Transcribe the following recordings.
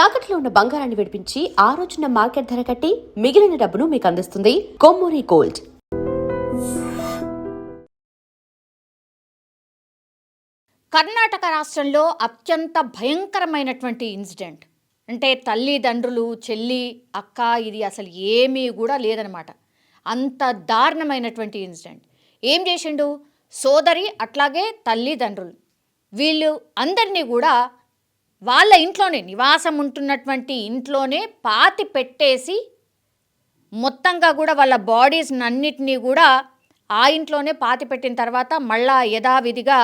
తాకట్లో ఉన్న బంగారాన్ని విడిపించి ఆ రోజున మార్కెట్ ధర కట్టి మిగిలిన డబ్బును మీకు అందిస్తుంది కొమ్మూరి గోల్డ్. కర్ణాటక రాష్ట్రంలో అత్యంత భయంకరమైనటువంటి ఇన్సిడెంట్ అంటే తల్లిదండ్రులు, చెల్లి, అక్క ఇది అసలు ఏమీ కూడా లేదనమాట. అంత దారుణమైనటువంటి ఇన్సిడెంట్. ఏం చేసిండు? సోదరి అట్లాగే తల్లిదండ్రులు వీళ్ళు అందరినీ కూడా వాళ్ళ ఇంట్లోనే నివాసం ఉంటున్నటువంటి ఇంట్లోనే పాతి పెట్టేసి మొత్తంగా కూడా వాళ్ళ బాడీస్ అన్నిటినీ కూడా ఆ ఇంట్లోనే పాతి పెట్టిన తర్వాత మళ్ళా యథావిధిగా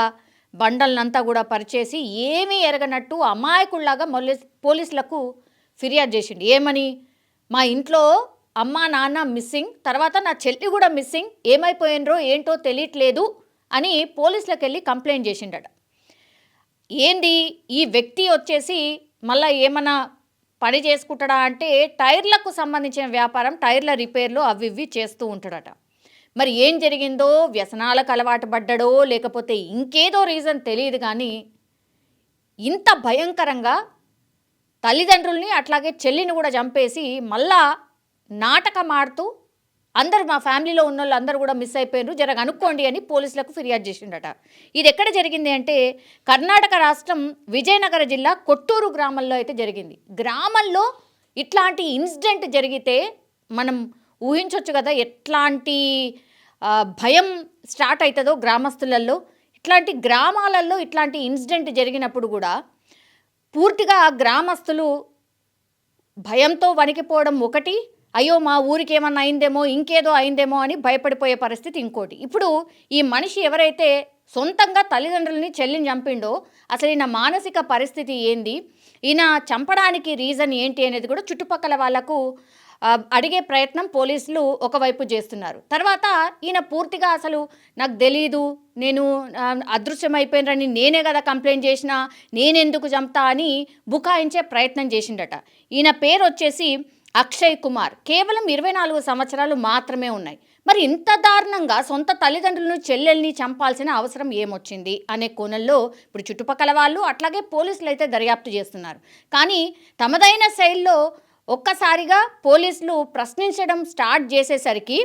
బండలనంతా కూడా పరిచేసి ఏమీ ఎరగనట్టు అమాయకుల్లాగా పోలీసులకు ఫిర్యాదు చేసిండు. ఏమని? మా ఇంట్లో అమ్మ నాన్న మిస్సింగ్, తర్వాత నా చెల్లి కూడా మిస్సింగ్, ఏమైపోయినరో ఏంటో తెలియట్లేదు అని పోలీసులకు వెళ్ళి కంప్లైంట్ చేసిండట. ఏంది ఈ వ్యక్తి వచ్చేసి మళ్ళీ ఏమన్నా పని చేసుకుంటాడా అంటే టైర్లకు సంబంధించిన వ్యాపారం, టైర్ల రిపేర్లు అవి ఇవి చేస్తూ ఉంటాడట. మరి ఏం జరిగిందో, వ్యసనాలకు అలవాటు పడ్డాడో లేకపోతే ఇంకేదో రీజన్ తెలియదు, కానీ ఇంత భయంకరంగా తల్లిదండ్రుల్ని అట్లాగే చెల్లిని కూడా చంపేసి మళ్ళా నాటకం ఆడుతూ అందరూ మా ఫ్యామిలీలో ఉన్న వాళ్ళు అందరూ కూడా మిస్ అయిపోయినారు, జర అనుకోండి అని పోలీసులకు ఫిర్యాదు చేసిండట. ఇది ఎక్కడ జరిగింది అంటే కర్ణాటక రాష్ట్రం విజయనగర జిల్లా కొట్టూరు గ్రామంలో అయితే జరిగింది. గ్రామంలో ఇట్లాంటి ఇన్సిడెంట్ జరిగితే మనం ఊహించవచ్చు కదా ఎట్లాంటి భయం స్టార్ట్ అవుతుందో గ్రామస్తులలో. ఇట్లాంటి గ్రామాలలో ఇట్లాంటి ఇన్సిడెంట్ జరిగినప్పుడు కూడా పూర్తిగా గ్రామస్తులు భయంతో వణికిపోవడం ఒకటి, అయ్యో మా ఊరికి ఏమన్నా అయిందేమో, ఇంకేదో అయిందేమో అని భయపడిపోయే పరిస్థితి ఇంకోటి. ఇప్పుడు ఈ మనిషి ఎవరైతే సొంతంగా తల్లిదండ్రులని చెల్లిని చంపిండో అసలు ఈయన మానసిక పరిస్థితి ఏంది, ఈయన చంపడానికి రీజన్ ఏంటి అనేది కూడా చుట్టుపక్కల వాళ్లకు అడిగే ప్రయత్నం పోలీసులు ఒకవైపు చేస్తున్నారు. తర్వాత ఈయన పూర్తిగా అసలు నాకు తెలీదు, నేను అదృశ్యమైపోయినని నేనే కదా కంప్లైంట్ చేసిన, నేనెందుకు చంపుతా అని బుకాయించే ప్రయత్నం చేసిండట. ఈయన పేరు వచ్చేసి అక్షయ్ కుమార్. కేవలం 24 సంవత్సరాలు మాత్రమే ఉన్నాయి. మరి ఇంత దారుణంగా సొంత తల్లిదండ్రులను, చెల్లెల్ని చంపాల్సిన అవసరం ఏమొచ్చింది అనే కోణంలో ఇప్పుడు చుట్టుపక్కల వాళ్ళు అట్లాగే పోలీసులు అయితే దర్యాప్తు చేస్తున్నారు. కానీ తమదైన శైలిలో ఒక్కసారిగా పోలీసులు ప్రశ్నించడం స్టార్ట్ చేసేసరికి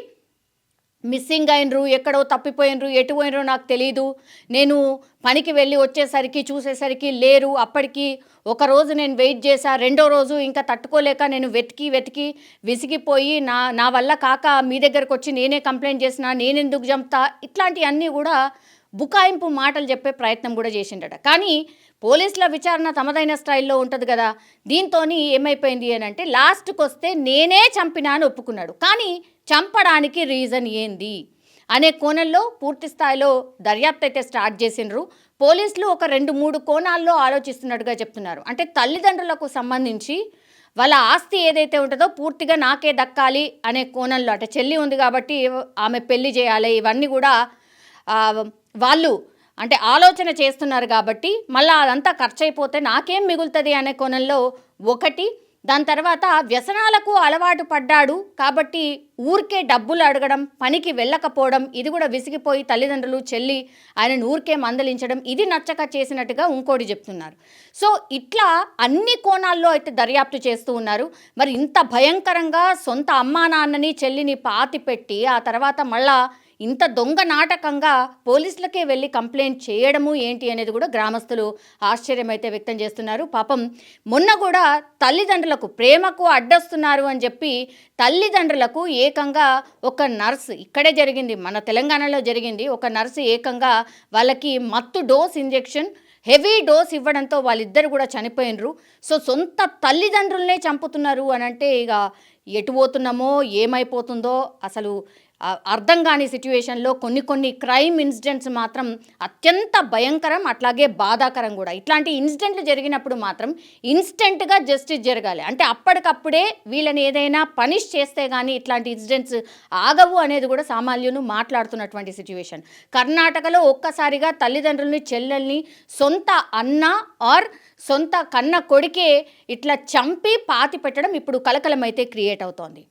మిస్సింగ్ అయినరు, ఎక్కడో తప్పిపోయినరు, ఎటు పోయినరో నాకు తెలీదు, నేను పనికి వెళ్ళి వచ్చేసరికి చూసేసరికి లేరు, అప్పటికి ఒకరోజు నేను వెయిట్ చేశా, రెండో రోజు ఇంకా తట్టుకోలేక నేను వెతికి విసిగిపోయి నా వల్ల కాక మీ దగ్గరకు వచ్చి నేనే కంప్లైంట్ చేసిన, నేనెందుకు చంపుతా, ఇట్లాంటివన్నీ కూడా బుకాయింపు మాటలు చెప్పే ప్రయత్నం కూడా చేసిండట. కానీ పోలీసుల విచారణ తమదైన స్టైల్లో ఉంటుంది కదా, దీంతో ఏమైపోయింది అని అంటే లాస్ట్కి వస్తే నేనే చంపినా అని ఒప్పుకున్నాడు. కానీ చంపడానికి రీజన్ ఏంది అనే కోణంలో పూర్తి స్థాయిలో దర్యాప్తు అయితే స్టార్ట్ చేసిండ్రు పోలీసులు. ఒక 2-3 కోణాల్లో ఆలోచిస్తున్నట్టుగా చెప్తున్నారు. అంటే తల్లిదండ్రులకు సంబంధించి వాళ్ళ ఆస్తి ఏదైతే ఉంటుందో పూర్తిగా నాకే దక్కాలి అనే కోణంలో, అంటే చెల్లి ఉంది కాబట్టి ఆమె పెళ్లి చేయాలి, ఇవన్నీ కూడా వాళ్ళు అంటే ఆలోచన చేస్తున్నారు కాబట్టి మళ్ళీ అదంతా ఖర్చు అయిపోతే నాకేం మిగులుతుంది అనే కోణంలో ఒకటి. దాని తర్వాత వ్యసనాలకు అలవాటు పడ్డాడు కాబట్టి ఊరికే డబ్బులు అడగడం, పనికి వెళ్ళకపోవడం, ఇది కూడా విసిగిపోయి తల్లిదండ్రులు, చెల్లి ఆయనను ఊరికే మందలించడం, ఇది నచ్చక చేసినట్టుగా ఇంకోటి చెప్తున్నారు. సో ఇట్లా అన్ని కోణాల్లో అయితే దర్యాప్తు చేస్తూ ఉన్నారు. మరి ఇంత భయంకరంగా సొంత అమ్మా నాన్నని, చెల్లిని పాతి పెట్టి ఆ తర్వాత మళ్ళా ఇంత దొంగ నాటకంగా పోలీసులకే వెళ్ళి కంప్లైంట్ చేయడము ఏంటి అనేది కూడా గ్రామస్తులు ఆశ్చర్యం అయితే వ్యక్తం చేస్తున్నారు. పాపం మొన్న కూడా తల్లిదండ్రులకు ప్రేమకు అడ్డొస్తున్నారు అని చెప్పి తల్లిదండ్రులకు ఏకంగా ఒక నర్సు, ఇక్కడే జరిగింది, మన తెలంగాణలో జరిగింది, ఒక నర్సు ఏకంగా వాళ్ళకి మత్తు డోస్ ఇంజెక్షన్, హెవీ డోస్ ఇవ్వడంతో వాళ్ళిద్దరు కూడా చనిపోయినరు. సో సొంత తల్లిదండ్రులనే చంపుతున్నారు అని అంటే ఇక ఎటు పోతున్నామో, ఏమైపోతుందో అసలు అర్థం కాని సిచ్యువేషన్లో కొన్ని క్రైమ్ ఇన్సిడెంట్స్ మాత్రం అత్యంత భయంకరం, అట్లాగే బాధాకరం కూడా. ఇట్లాంటి ఇన్సిడెంట్లు జరిగినప్పుడు మాత్రం ఇన్స్టెంట్గా జస్టిస్ జరగాలి. అంటే అప్పటికప్పుడే వీళ్ళని ఏదైనా పనిష్ చేస్తే కానీ ఇట్లాంటి ఇన్సిడెంట్స్ ఆగవు అనేది కూడా సామాన్యులు మాట్లాడుతున్నటువంటి సిచ్యువేషన్. కర్ణాటకలో ఒక్కసారిగా తల్లిదండ్రుల్ని, చెల్లెల్ని సొంత అన్న ఆర్ సొంత కన్న కొడుకే ఇట్లా చంపి పాతి పెట్టడం ఇప్పుడు కలకలమైతే క్రియేట్ అవుతోంది.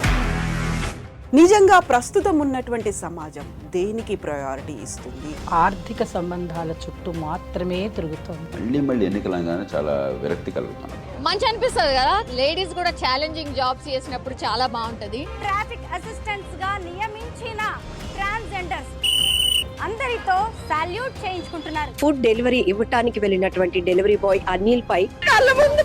నిజంగా ప్రస్తుతం ఉన్నటువంటి సమాజం దేనికి ప్రయారిటీ ఇస్తుంది? ఆర్థిక సంబంధాల చుట్టూ మాత్రమే తిరుగుతోంది. మళ్ళీ ఎన్నికలంగానే చాలా విరక్తి కలుగుతాను. మంచి అనిపిస్తుంది కదా, లేడీస్ కూడా ఛాలెంజింగ్ జాబ్స్ చేసినప్పుడు చాలా బాగుంటది. ట్రాఫిక్ అసిస్టెంట్స్ గా నియమించిన ట్రాన్స్జెండర్స్ అందరితో సాల్యూట్ చేయించుకుంటున్నారు. ఫుడ్ డెలివరీ ఇవ్వటానికి వెళ్ళినటువంటి డెలివరీ బాయ్ అనిల్ పై కళ్ళ ముందు